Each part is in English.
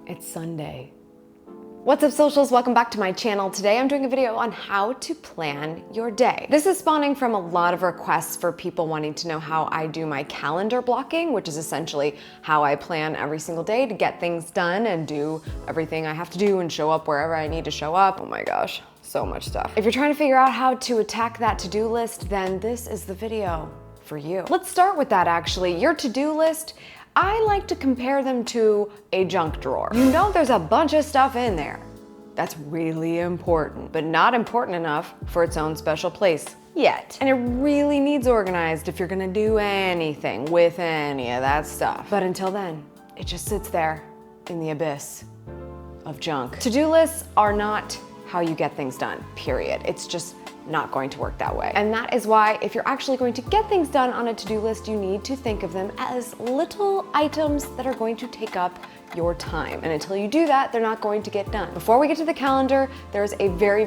It's Sunday. What's up, socials? Welcome back to my channel. Today I'm doing a video on how to plan your day. This is spawning from a lot of requests for people wanting to know how I do my calendar blocking, which is essentially how I plan every single day to get things done and do everything I have to do and show up wherever I need to show up. Oh my gosh, so much stuff. If you're trying to figure out how to attack that to-do list, then this is the video for you. Let's start with that actually. Your to-do list, I like to compare them to a junk drawer. You know there's a bunch of stuff in there that's really important, but not important enough for its own special place yet. And it really needs organized if you're gonna do anything with any of that stuff. But until then, it just sits there in the abyss of junk. To-do lists are not how you get things done, period. It's just not going to work that way. And that is why if you're actually going to get things done on a to-do list, you need to think of them as little items that are going to take up your time. And until you do that, they're not going to get done. Before we get to the calendar, there's a very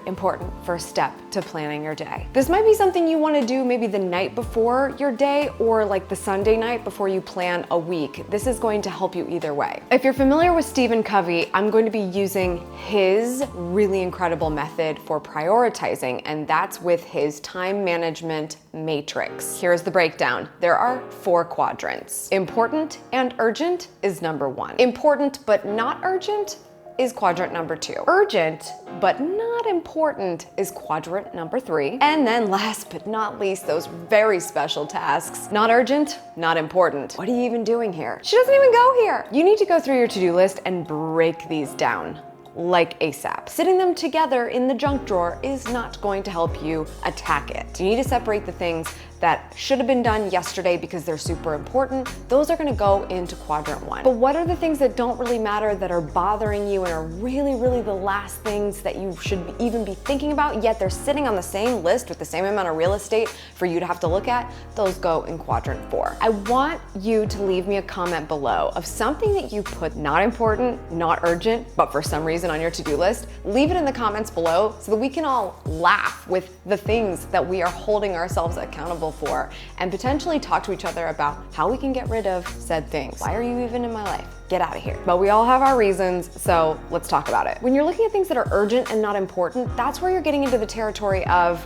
important first step to planning your day. This might be something you want to do maybe the night before your day or like the Sunday night before you plan a week. This is going to help you either way. If you're familiar with Stephen Covey, I'm going to be using his really incredible method for prioritizing, and that's with his time management matrix. Here's the breakdown. There are 4 quadrants. Important and urgent is number 1. Important but not urgent is quadrant number 2. Urgent but not important is quadrant number 3. And then last but not least, those very special tasks. Not urgent, not important. What are you even doing here? She doesn't even go here. You need to go through your to-do list and break these down like ASAP. Sitting them together in the junk drawer is not going to help you attack it. You need to separate the things that should have been done yesterday because they're super important. Those are gonna go into quadrant 1. But what are the things that don't really matter, that are bothering you and are really the last things that you should even be thinking about, yet they're sitting on the same list with the same amount of real estate for you to have to look at? Those go in quadrant 4. I want you to leave me a comment below of something that you put not important, not urgent, but for some reason on your to-do list. Leave it in the comments below so that we can all laugh with the things that we are holding ourselves accountable for and potentially talk to each other about how we can get rid of said things. Why are you even in my life? Get out of here. But we all have our reasons, so let's talk about it. When you're looking at things that are urgent and not important, that's where you're getting into the territory of,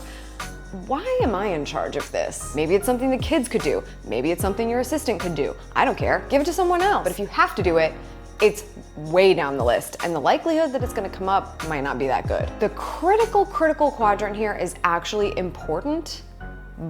why am I in charge of this? Maybe it's something the kids could do. Maybe it's something your assistant could do. I don't care. Give it to someone else. But if you have to do it, it's way down the list, and the likelihood that it's gonna come up might not be that good. The critical quadrant here is actually important,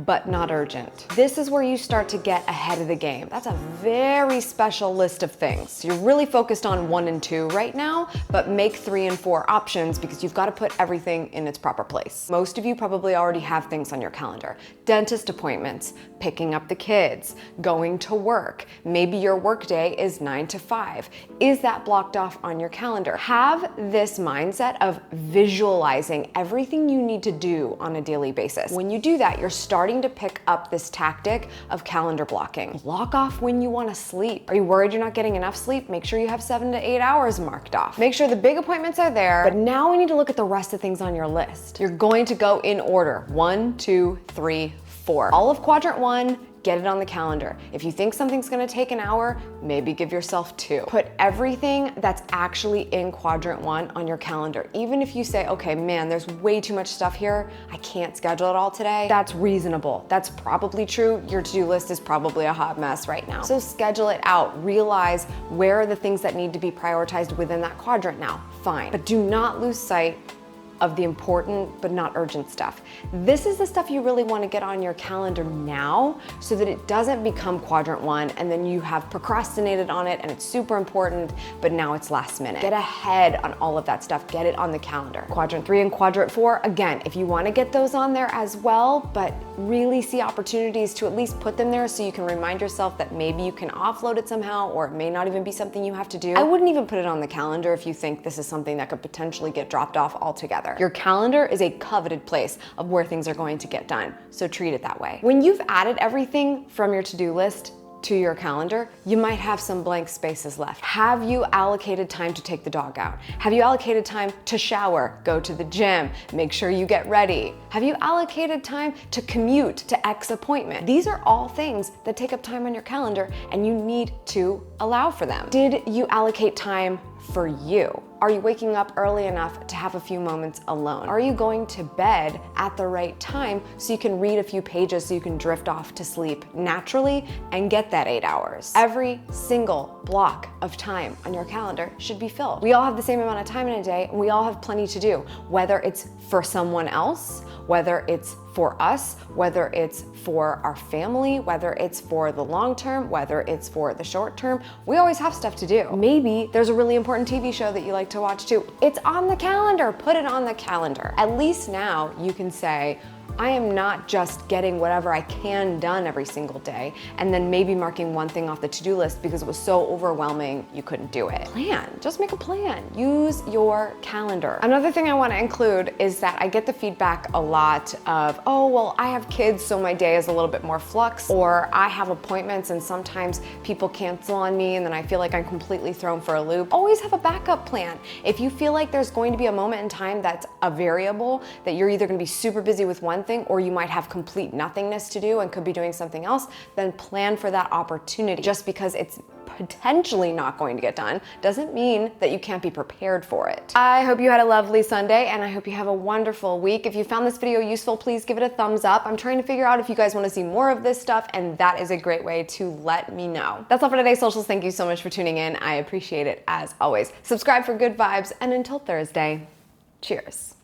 but not urgent. This is where you start to get ahead of the game. That's a very special list of things. You're really focused on 1 and 2 right now, but make 3 and 4 options because you've got to put everything in its proper place. Most of you probably already have things on your calendar. Dentist appointments, picking up the kids, going to work. Maybe your work day is 9 to 5. Is that blocked off on your calendar? Have this mindset of visualizing everything you need to do on a daily basis. When you do that, you're starting to pick up this tactic of calendar blocking. Block off when you want to sleep. Are you worried you're not getting enough sleep? Make sure you have 7 to 8 hours marked off. Make sure the big appointments are there, but now we need to look at the rest of things on your list. You're going to go in order: 1, 2, 3, 4. All of quadrant 1, get it on the calendar. If you think something's gonna take an hour, maybe give yourself 2. Put everything that's actually in quadrant 1 on your calendar. Even if you say, okay, man, there's way too much stuff here, I can't schedule it all today, that's reasonable. That's probably true. Your to-do list is probably a hot mess right now. So schedule it out. Realize where are the things that need to be prioritized within that quadrant now. Fine. But do not lose sight of the important but not urgent stuff. This is the stuff you really want to get on your calendar now so that it doesn't become quadrant 1 and then you have procrastinated on it and it's super important, but now it's last minute. Get ahead on all of that stuff. Get it on the calendar. Quadrant 3 and quadrant 4, again, if you want to get those on there as well, but really see opportunities to at least put them there so you can remind yourself that maybe you can offload it somehow, or it may not even be something you have to do. I wouldn't even put it on the calendar if you think this is something that could potentially get dropped off altogether. Your calendar is a coveted place of where things are going to get done, so treat it that way. When you've added everything from your to-do list, to your calendar, you might have some blank spaces left. Have you allocated time to take the dog out? Have you allocated time to shower, go to the gym, make sure you get ready? Have you allocated time to commute to X appointment? These are all things that take up time on your calendar and you need to allow for them. Did you allocate time for you? Are you waking up early enough to have a few moments alone? Are you going to bed at the right time so you can read a few pages so you can drift off to sleep naturally and get that 8 hours? Every single block of time on your calendar should be filled. We all have the same amount of time in a day and we all have plenty to do, whether it's for someone else, whether it's for us, whether it's for our family, whether it's for the long term, whether it's for the short term. We always have stuff to do. Maybe there's a really important TV show that you like to watch too. It's on the calendar, put it on the calendar. At least now you can say, I am not just getting whatever I can done every single day and then maybe marking one thing off the to-do list because it was so overwhelming you couldn't do it. Plan, just make a plan. Use your calendar. Another thing I want to include is that I get the feedback a lot of, oh, well, I have kids, so my day is a little bit more flux, or I have appointments and sometimes people cancel on me and then I feel like I'm completely thrown for a loop. Always have a backup plan. If you feel like there's going to be a moment in time that's a variable, that you're either going to be super busy with one thing or you might have complete nothingness to do and could be doing something else, then plan for that opportunity. Just because it's potentially not going to get done doesn't mean that you can't be prepared for it. I hope you had a lovely Sunday and I hope you have a wonderful week. If you found this video useful, please give it a thumbs up. I'm trying to figure out if you guys want to see more of this stuff and that is a great way to let me know. That's all for today's socials. Thank you so much for tuning in. I appreciate it as always. Subscribe for good vibes and until Thursday, cheers.